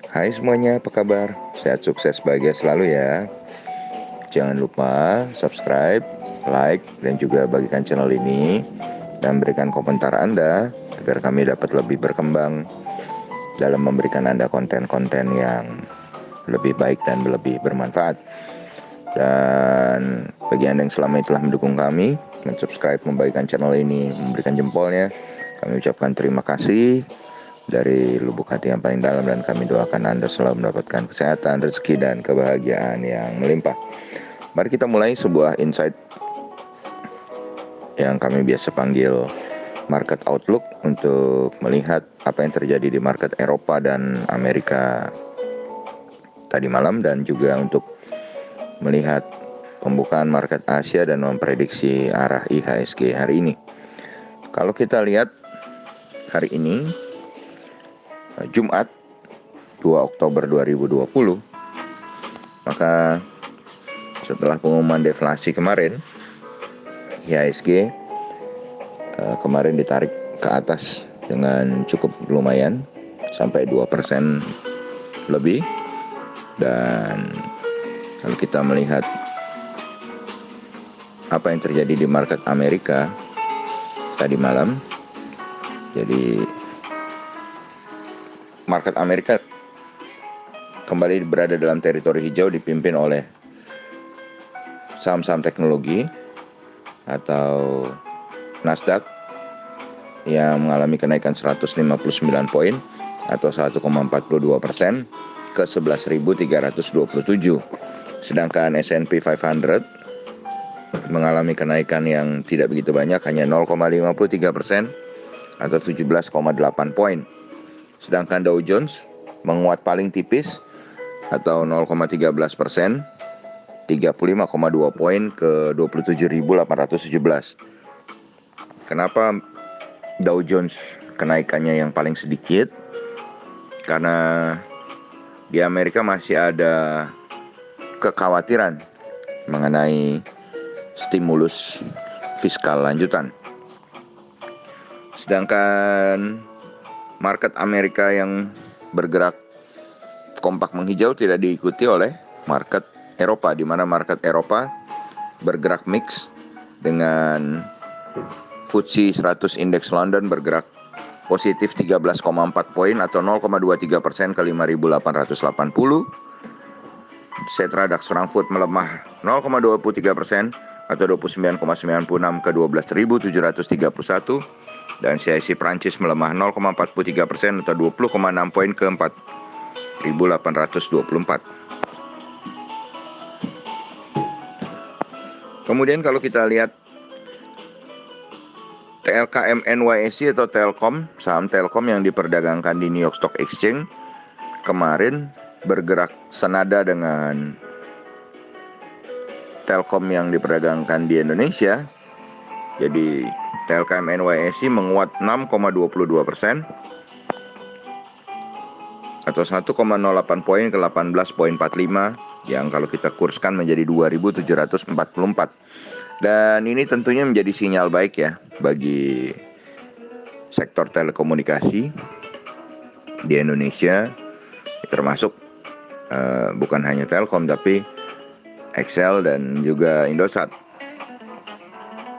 Hai semuanya, apa kabar? Sehat, sukses, bahagia selalu ya. Jangan lupa subscribe, like, dan juga bagikan channel ini dan berikan komentar Anda agar kami dapat lebih berkembang dalam memberikan Anda konten-konten yang lebih baik dan lebih bermanfaat. Dan bagi Anda yang selama ini telah mendukung kami, mensubscribe, membagikan channel ini, memberikan jempolnya, kami ucapkan terima kasih dari lubuk hati yang paling dalam, dan kami doakan Anda selalu mendapatkan kesehatan, rezeki, dan kebahagiaan yang melimpah. Mari kita mulai sebuah insight yang kami biasa panggil market outlook untuk melihat apa yang terjadi di market Eropa dan Amerika tadi malam, dan juga untuk melihat pembukaan market Asia dan memprediksi arah IHSG hari ini. Kalau kita lihat hari ini, Jumat 2 Oktober 2020, maka setelah pengumuman deflasi kemarin, IHSG kemarin ditarik ke atas dengan cukup lumayan, sampai 2% lebih. Dan kalau kita melihat apa yang terjadi di market Amerika tadi malam, jadi market Amerika kembali berada dalam teritori hijau, dipimpin oleh saham-saham teknologi atau Nasdaq yang mengalami kenaikan 159 poin atau 1,42% ke 11.327. Sedangkan S&P 500 mengalami kenaikan yang tidak begitu banyak, hanya 0,53% atau 17,8 poin. Sedangkan Dow Jones menguat paling tipis atau 0,13%, 35,2 poin ke 27.817. Kenapa Dow Jones kenaikannya yang paling sedikit? Karena di Amerika masih ada kekhawatiran mengenai stimulus fiskal lanjutan. Sedangkan market Amerika yang bergerak kompak menghijau tidak diikuti oleh market Eropa, di mana market Eropa bergerak mix dengan FTSE 100 Index London bergerak positif 13,4 poin atau 0,23% ke 5.880. Xetra DAX Frankfurt melemah 0,23% atau 29,96 ke 12.731. Dan CAC Prancis melemah 0,43% atau 20,6 poin ke 4.824. Kemudian kalau kita lihat TLKM NYSE atau Telkom, saham Telkom yang diperdagangkan di New York Stock Exchange kemarin bergerak senada dengan Telkom yang diperdagangkan di Indonesia. Jadi TLKM NYSE menguat 6,22% atau 1,08 poin ke 18,45, yang kalau kita kurskan menjadi 2.744. Dan ini tentunya menjadi sinyal baik ya bagi sektor telekomunikasi di Indonesia, termasuk bukan hanya Telkom tapi XL dan juga Indosat.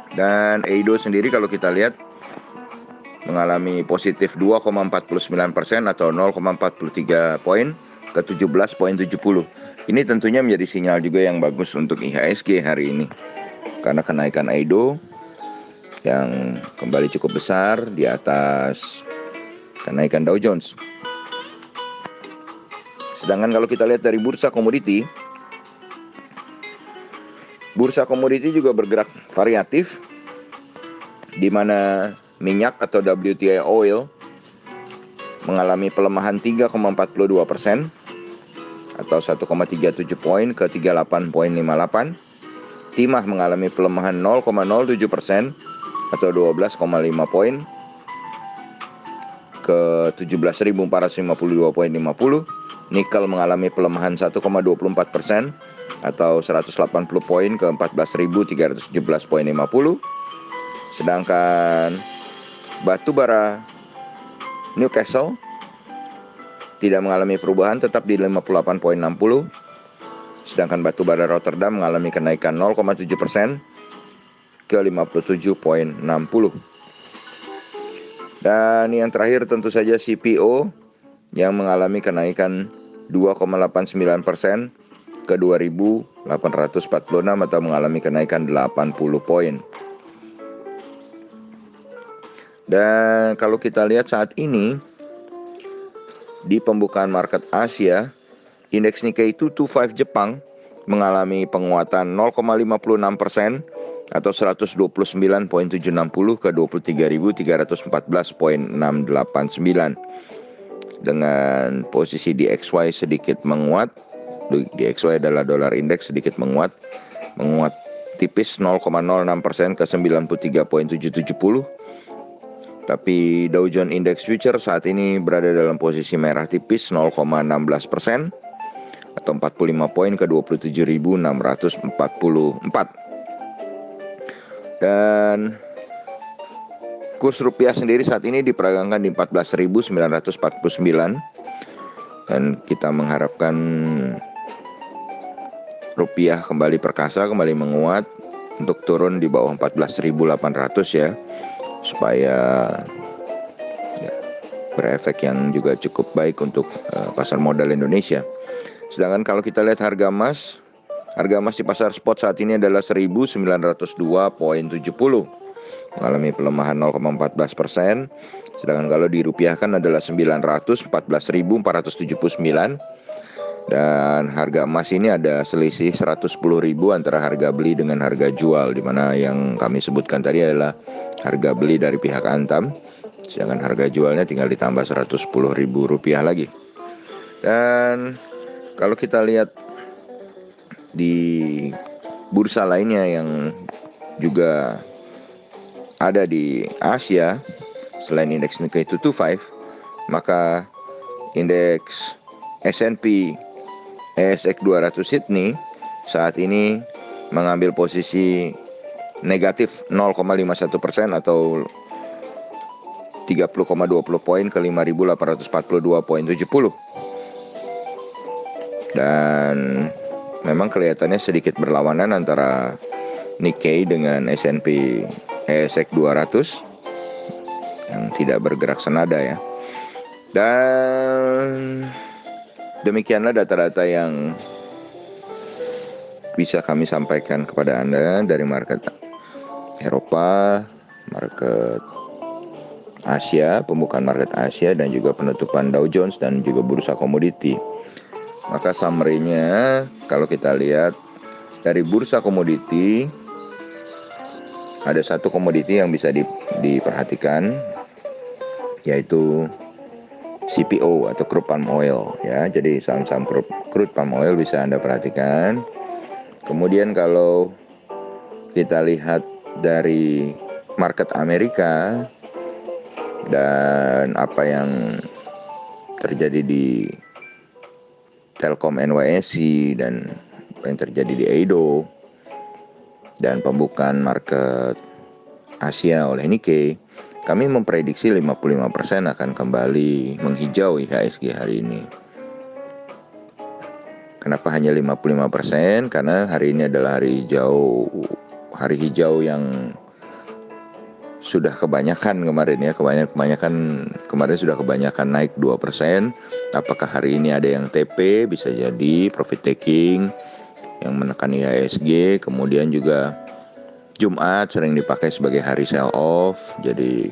Dan EIDO sendiri kalau kita lihat mengalami positif 2,49% atau 0,43 poin ke 17,70. Ini tentunya menjadi sinyal juga yang bagus untuk IHSG hari ini, karena kenaikan EIDO yang kembali cukup besar di atas kenaikan Dow Jones. Sedangkan kalau kita lihat dari bursa komoditi juga bergerak variatif, di mana minyak atau WTI oil mengalami pelemahan 3,42% atau 1,37 poin ke 38,58. Timah mengalami pelemahan 0,07% atau 12,5 poin ke 17.452,50. Nikel mengalami pelemahan 1,24% atau 180 poin ke 14.317,50. Sedangkan batu bara Newcastle tidak mengalami perubahan, tetap di 58,60. Sedangkan batu bara Rotterdam mengalami kenaikan 0,7% ke 57,60. Dan yang terakhir tentu saja CPO yang mengalami kenaikan 2,89% ke 2.846 atau mengalami kenaikan 80 poin. Dan kalau kita lihat saat ini di pembukaan market Asia, indeks Nikkei 225 Jepang mengalami penguatan 0,56% atau 129,760 ke 23.314,689. Dengan posisi DXY sedikit menguat. DXY adalah dolar indeks, sedikit menguat tipis 0,06% ke 93,770. Tapi Dow Jones Index Future saat ini berada dalam posisi merah tipis 0,16% atau 45 poin ke 27.644. Dan kurs rupiah sendiri saat ini diperagangkan di 14.949 dan kita mengharapkan rupiah kembali perkasa, kembali menguat untuk turun di bawah 14.800 ya, supaya berefek yang juga cukup baik untuk pasar modal Indonesia. Sedangkan kalau kita lihat harga emas di pasar spot saat ini adalah 1.902,70, mengalami pelemahan 0,14%. Sedangkan kalau dirupiahkan adalah 914.479. Dan harga emas ini ada selisih 110.000 antara harga beli dengan harga jual, di mana yang kami sebutkan tadi adalah harga beli dari pihak Antam, sedangkan harga jualnya tinggal ditambah 110.000 rupiah lagi. Dan kalau kita lihat di bursa lainnya yang juga ada di Asia selain indeks Nikkei 225, maka indeks S&P ASX 200 Sydney saat ini mengambil posisi negatif 0,51% atau 30,20 poin ke 5.842,70. Dan memang kelihatannya sedikit berlawanan antara Nikkei dengan S&P ASX 200 yang tidak bergerak senada ya. Dan demikianlah data-data yang bisa kami sampaikan kepada Anda dari market Eropa, market Asia, pembukaan market Asia, dan juga penutupan Dow Jones dan juga bursa komoditi. Maka summary-nya kalau kita lihat dari bursa komoditi, ada satu komoditi yang bisa diperhatikan, yaitu CPO atau crude palm oil ya. Jadi saham-saham crude palm oil bisa Anda perhatikan. Kemudian kalau kita lihat dari market Amerika dan apa yang terjadi di Telkom NYSE dan apa yang terjadi di Edo dan pembukaan market Asia oleh Nikkei, kami memprediksi 55% akan kembali menghijau IHSG hari ini. Kenapa hanya 55%? Karena hari ini adalah hari hijau yang sudah kebanyakan kemarin ya. Kebanyakan kemarin sudah kebanyakan naik 2%. Apakah hari ini ada yang TP? Bisa jadi profit taking yang menekan IHSG. Kemudian juga Jumat sering dipakai sebagai hari sell off, jadi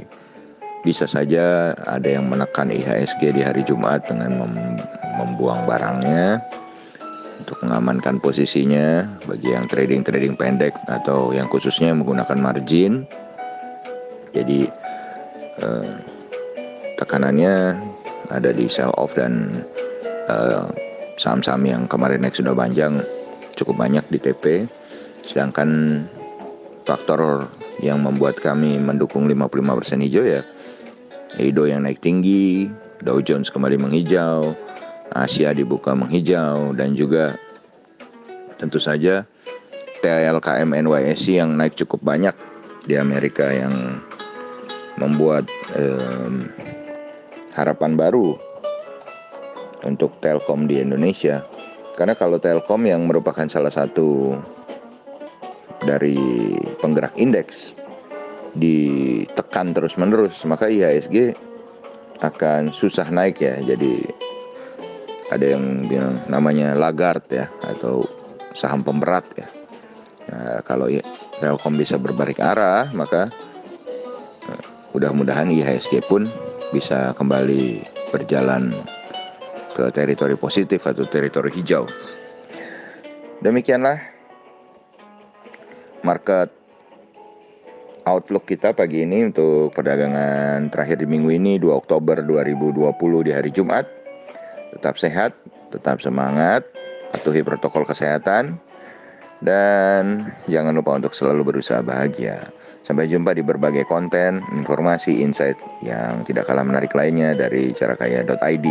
bisa saja ada yang menekan IHSG di hari Jumat dengan membuang barangnya untuk mengamankan posisinya bagi yang trading pendek atau yang khususnya menggunakan margin. Jadi tekanannya ada di sell off dan saham-saham yang kemarin naik sudah panjang cukup banyak di TP. Sedangkan faktor yang membuat kami mendukung 55% hijau ya Edo yang naik tinggi, Dow Jones kembali menghijau, Asia dibuka menghijau, dan juga tentu saja TLKM NYSE yang naik cukup banyak di Amerika yang membuat harapan baru untuk Telkom di Indonesia. Karena kalau Telkom yang merupakan salah satu dari penggerak indeks ditekan terus-menerus, maka IHSG akan susah naik ya. Jadi ada yang bilang namanya Lagarde ya, atau saham pemberat ya. Nah, kalau Telkom bisa berbalik arah, maka mudah-mudahan IHSG pun bisa kembali berjalan ke teritori positif atau teritori hijau. Demikianlah market outlook kita pagi ini untuk perdagangan terakhir di minggu ini 2 Oktober 2020 di hari Jumat. Tetap sehat, tetap semangat, patuhi protokol kesehatan, dan jangan lupa untuk selalu berusaha bahagia. Sampai jumpa di berbagai konten, informasi, insight yang tidak kalah menarik lainnya dari carakaya.id.